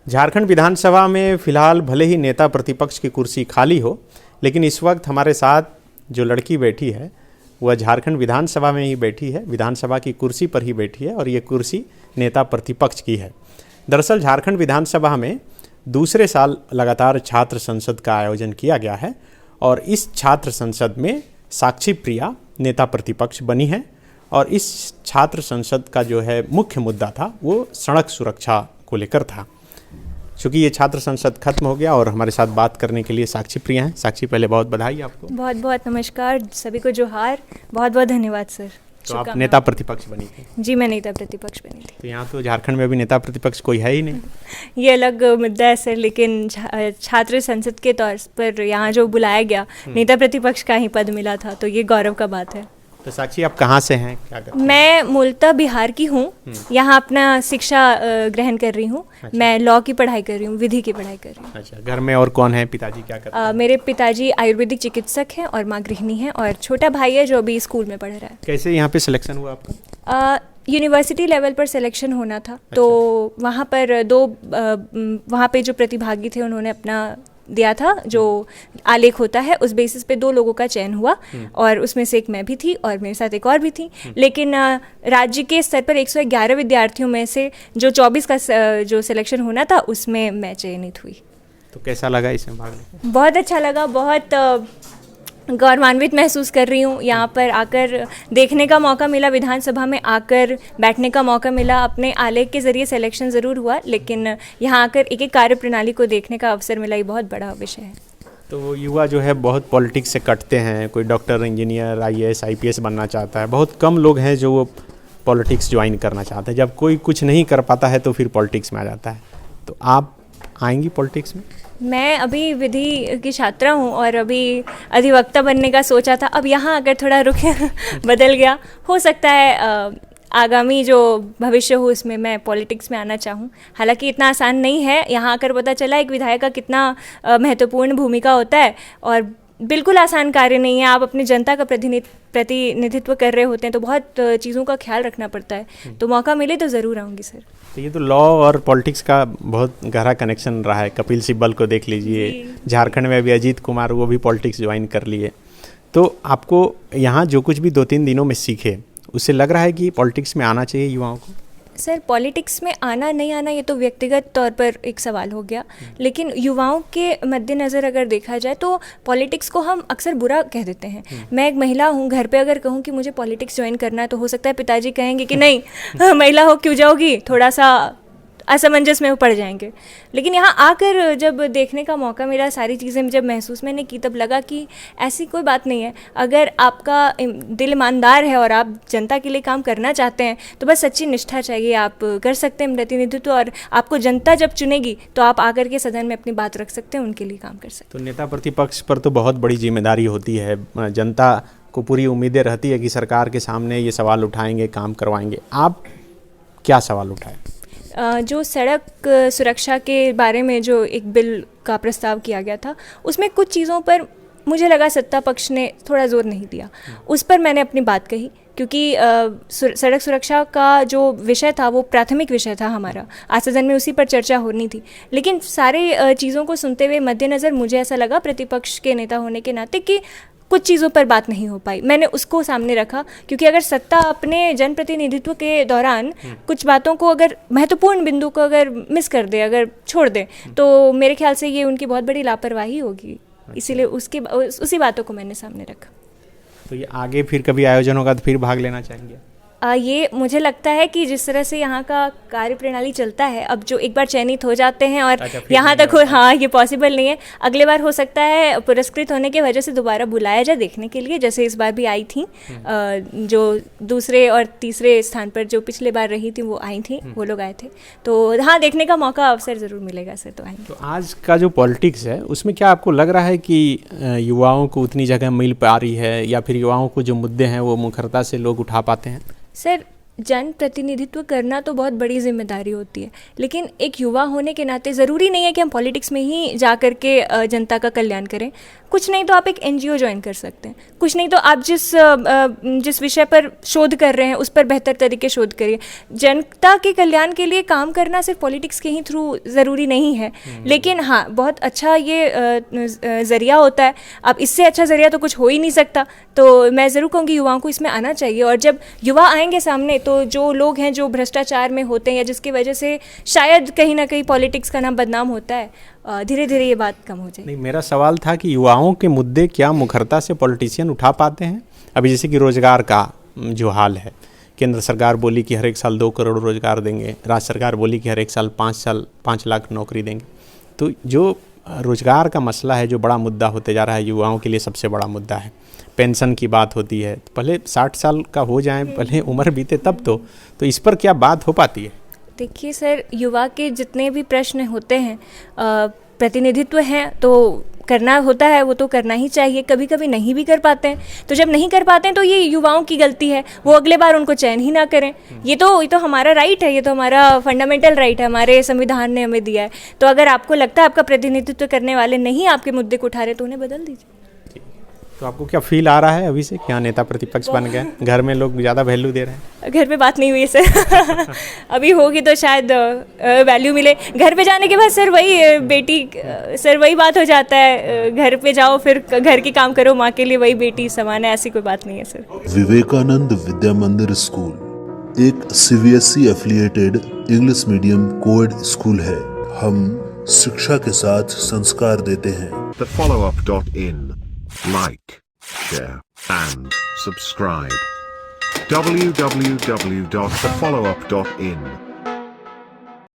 झारखंड विधानसभा में फिलहाल भले ही नेता प्रतिपक्ष की कुर्सी खाली हो, लेकिन इस वक्त हमारे साथ जो लड़की बैठी है वह झारखंड विधानसभा में ही बैठी है, विधानसभा की कुर्सी पर ही बैठी है और ये कुर्सी नेता प्रतिपक्ष की है। दरअसल झारखंड विधानसभा में दूसरे साल लगातार छात्र संसद का आयोजन किया गया है और इस छात्र संसद में साक्षी प्रिया नेता प्रतिपक्ष बनी है और इस छात्र संसद का जो है मुख्य मुद्दा था वो सड़क सुरक्षा को लेकर था। चूँकि ये छात्र संसद खत्म हो गया और हमारे साथ बात करने के लिए साक्षी प्रिया हैं। साक्षी, पहले बहुत बधाई आपको। बहुत बहुत नमस्कार सभी को, जोहार, बहुत बहुत धन्यवाद सर। तो आप नेता प्रतिपक्ष बनी थी? जी, मैं नेता प्रतिपक्ष बनी थी। तो यहाँ तो झारखंड में अभी नेता प्रतिपक्ष कोई है ही नहीं। ये अलग मुद्दा है सर, लेकिन छात्र संसद के तौर पर यहाँ जो बुलाया गया नेता प्रतिपक्ष का ही पद मिला था, तो ये गौरव का बात है। तो साक्षी, आप कहाँ से हैं, क्या करते हैं? मैं मूलतः बिहार की हूँ, यहाँ अपना शिक्षा ग्रहण कर रही हूँ। अच्छा। मैं लॉ की पढ़ाई कर रही हूँ, विधि की पढ़ाई कर रही हूँ। अच्छा, घर में और कौन है? पिताजी क्या करते हैं? मेरे पिताजी आयुर्वेदिक चिकित्सक हैं और माँ गृहिणी हैं और छोटा भाई है जो अभी स्कूल में पढ़ रहा है। कैसे यहाँ पे सिलेक्शन हुआ आपका? यूनिवर्सिटी लेवल पर सिलेक्शन होना था। अच्छा। तो वहाँ पर वहाँ पे जो प्रतिभागी थे उन्होंने अपना दिया था, जो आलेख होता है उस बेसिस पे 2 लोगों का चयन हुआ और उसमें से एक मैं भी थी और मेरे साथ एक और भी थी। लेकिन राज्य के स्तर पर 111 विद्यार्थियों में से जो 24 का जो सिलेक्शन होना था उसमें मैं चयनित हुई। तो कैसा लगा इसमें भाग लेकर? बहुत अच्छा लगा, बहुत गौरवान्वित महसूस कर रही हूँ। यहाँ पर आकर देखने का मौका मिला, विधानसभा में आकर बैठने का मौका मिला। अपने आलेख के ज़रिए सिलेक्शन ज़रूर हुआ, लेकिन यहाँ आकर एक एक कार्य प्रणाली को देखने का अवसर मिला। ये बहुत बड़ा विषय है। तो युवा जो है बहुत पॉलिटिक्स से कटते हैं, कोई डॉक्टर, इंजीनियर, IAS, IPS बनना चाहता है। बहुत कम लोग हैं जो वो पॉलिटिक्स ज्वाइन करना चाहते हैं। जब कोई कुछ नहीं कर पाता है तो फिर पॉलिटिक्स में आ जाता है। तो आप आएंगी पॉलिटिक्स में? मैं अभी विधि की छात्रा हूँ और अभी अधिवक्ता बनने का सोचा था। अब यहाँ आकर थोड़ा रुख बदल गया। हो सकता है आगामी जो भविष्य हो उसमें मैं पॉलिटिक्स में आना चाहूँ। हालांकि इतना आसान नहीं है। यहाँ आकर पता चला एक विधायक का कितना महत्वपूर्ण भूमिका होता है और बिल्कुल आसान कार्य नहीं है। आप अपनी जनता का प्रतिनिधित्व कर रहे होते हैं तो बहुत चीज़ों का ख्याल रखना पड़ता है। तो मौका मिले तो ज़रूर आऊँगी सर। तो ये तो लॉ और पॉलिटिक्स का बहुत गहरा कनेक्शन रहा है। कपिल सिब्बल को देख लीजिए, झारखंड में अभी अजीत कुमार, वो भी पॉलिटिक्स ज्वाइन कर लिए। तो आपको यहाँ जो कुछ भी 2-3 दिनों में सीखे, उससे लग रहा है कि पॉलिटिक्स में आना चाहिए युवाओं को? सर, पॉलिटिक्स में आना नहीं आना ये तो व्यक्तिगत तौर पर एक सवाल हो गया, लेकिन युवाओं के मद्देनज़र अगर देखा जाए तो पॉलिटिक्स को हम अक्सर बुरा कह देते हैं। मैं एक महिला हूँ, घर पे अगर कहूँ कि मुझे पॉलिटिक्स ज्वाइन करना है तो हो सकता है पिताजी कहेंगे कि नहीं महिला हो क्यों जाओगी, थोड़ा सा असमंजस में वो पड़ जाएंगे। लेकिन यहाँ आकर जब देखने का मौका मिला, सारी चीज़ें जब महसूस मैंने की, तब लगा कि ऐसी कोई बात नहीं है। अगर आपका दिल ईमानदार है और आप जनता के लिए काम करना चाहते हैं तो बस सच्ची निष्ठा चाहिए, आप कर सकते हैं प्रतिनिधित्व। और आपको जनता जब चुनेगी तो आप आकर के सदन में अपनी बात रख सकते हैं, उनके लिए काम कर सकते हैं। तो नेता प्रतिपक्ष पर तो बहुत बड़ी जिम्मेदारी होती है। जनता को पूरी उम्मीदें रहती है कि सरकार के सामने ये सवाल उठाएंगे, काम करवाएंगे। आप क्या सवाल उठाए? जो सड़क सुरक्षा के बारे में जो एक बिल का प्रस्ताव किया गया था, उसमें कुछ चीज़ों पर मुझे लगा सत्ता पक्ष ने थोड़ा जोर नहीं दिया। उस पर मैंने अपनी बात कही, क्योंकि सड़क सुरक्षा का जो विषय था वो प्राथमिक विषय था हमारा। आज सदन में उसी पर चर्चा होनी थी। लेकिन सारे चीज़ों को सुनते हुए मद्देनज़र मुझे ऐसा लगा प्रतिपक्ष के नेता होने के नाते कि कुछ चीज़ों पर बात नहीं हो पाई। मैंने उसको सामने रखा, क्योंकि अगर सत्ता अपने जनप्रतिनिधित्व के दौरान कुछ बातों को, अगर महत्वपूर्ण बिंदु को अगर मिस कर दे, अगर छोड़ दे, तो मेरे ख्याल से ये उनकी बहुत बड़ी लापरवाही होगी। इसीलिए उसी बातों को मैंने सामने रखा। तो ये आगे फिर कभी आयोजन होगा तो फिर भाग लेना चाहेंगे? ये मुझे लगता है कि जिस तरह से यहाँ का कार्य प्रणाली चलता है, अब जो एक बार चयनित हो जाते हैं और यहाँ तक हाँ, ये पॉसिबल नहीं है। अगले बार हो सकता है पुरस्कृत होने की वजह से दोबारा बुलाया जाए देखने के लिए, जैसे इस बार भी आई थी। जो दूसरे और तीसरे स्थान पर जो पिछले बार रही थी वो आई थी, वो लोग आए थे। तो हाँ, देखने का मौका, अवसर ज़रूर मिलेगा सर, तो आएंगे। तो आज का जो पॉलिटिक्स है उसमें क्या आपको लग रहा है कि युवाओं को उतनी जगह मिल पा रही है, या फिर युवाओं को जो मुद्दे हैं वो मुखरता से लोग उठा पाते हैं? सर, जन प्रतिनिधित्व करना तो बहुत बड़ी जिम्मेदारी होती है, लेकिन एक युवा होने के नाते ज़रूरी नहीं है कि हम पॉलिटिक्स में ही जा कर के जनता का कल्याण करें। कुछ नहीं तो आप एक एनजीओ ज्वाइन कर सकते हैं, कुछ नहीं तो आप जिस विषय पर शोध कर रहे हैं उस पर बेहतर तरीके शोध करिए। जनता के कल्याण के लिए काम करना सिर्फ पॉलिटिक्स के ही थ्रू ज़रूरी नहीं है, लेकिन हाँ बहुत अच्छा ये ज़रिया होता है। अब इससे अच्छा ज़रिया तो कुछ हो ही नहीं सकता, तो मैं ज़रूर कहूँगी युवाओं को इसमें आना चाहिए। और जब युवा आएंगे सामने तो जो लोग हैं जो भ्रष्टाचार में होते हैं या जिसकी वजह से शायद कहीं ना कहीं पॉलिटिक्स का नाम बदनाम होता है, धीरे धीरे ये बात कम हो जाएगी। नहीं, मेरा सवाल था कि युवाओं के मुद्दे क्या मुखरता से पॉलिटिशियन उठा पाते हैं? अभी जैसे कि रोजगार का जो हाल है, केंद्र सरकार बोली कि हर एक साल 2 करोड़ रोजगार देंगे, राज्य सरकार बोली कि हर एक साल 5 लाख नौकरी देंगे। तो जो रोजगार का मसला है, जो बड़ा मुद्दा होते जा रहा है, युवाओं के लिए सबसे बड़ा मुद्दा है। पेंशन की बात होती है, पहले 60 साल का हो जाए, पहले उम्र बीते तब तो इस पर क्या बात हो पाती है? देखिए सर, युवा के जितने भी प्रश्न होते हैं, प्रतिनिधित्व हैं तो करना होता है, वो तो करना ही चाहिए। कभी कभी नहीं भी कर पाते हैं, तो जब नहीं कर पाते हैं तो ये युवाओं की गलती है, वो अगले बार उनको चयन ही ना करें। ये तो हमारा राइट है, ये तो हमारा फंडामेंटल राइट है, हमारे संविधान ने हमें दिया है। तो अगर आपको लगता है आपका प्रतिनिधित्व करने वाले नहीं आपके मुद्दे को उठा रहे तो उन्हें बदल दीजिए। तो आपको क्या फील आ रहा है अभी से क्या नेता प्रतिपक्ष बन गए? घर में लोग ज़्यादा वैल्यू दे रहे हैं? घर पे बात नहीं हुई है सर। अभी होगी तो शायद वैल्यू मिले। घर पे जाने के बाद सर वही बेटी, सर वही बात हो जाता है, घर पे जाओ फिर घर के काम करो, माँ के लिए वही बेटी समान है, ऐसी कोई बात नहीं है सर। विवेकानंद विद्या मंदिर स्कूल एक CBSE affiliated English medium coed school है। हम शिक्षा के साथ संस्कार देते हैं। thefollowup.in. Like, share, and subscribe. www.thefollowup.in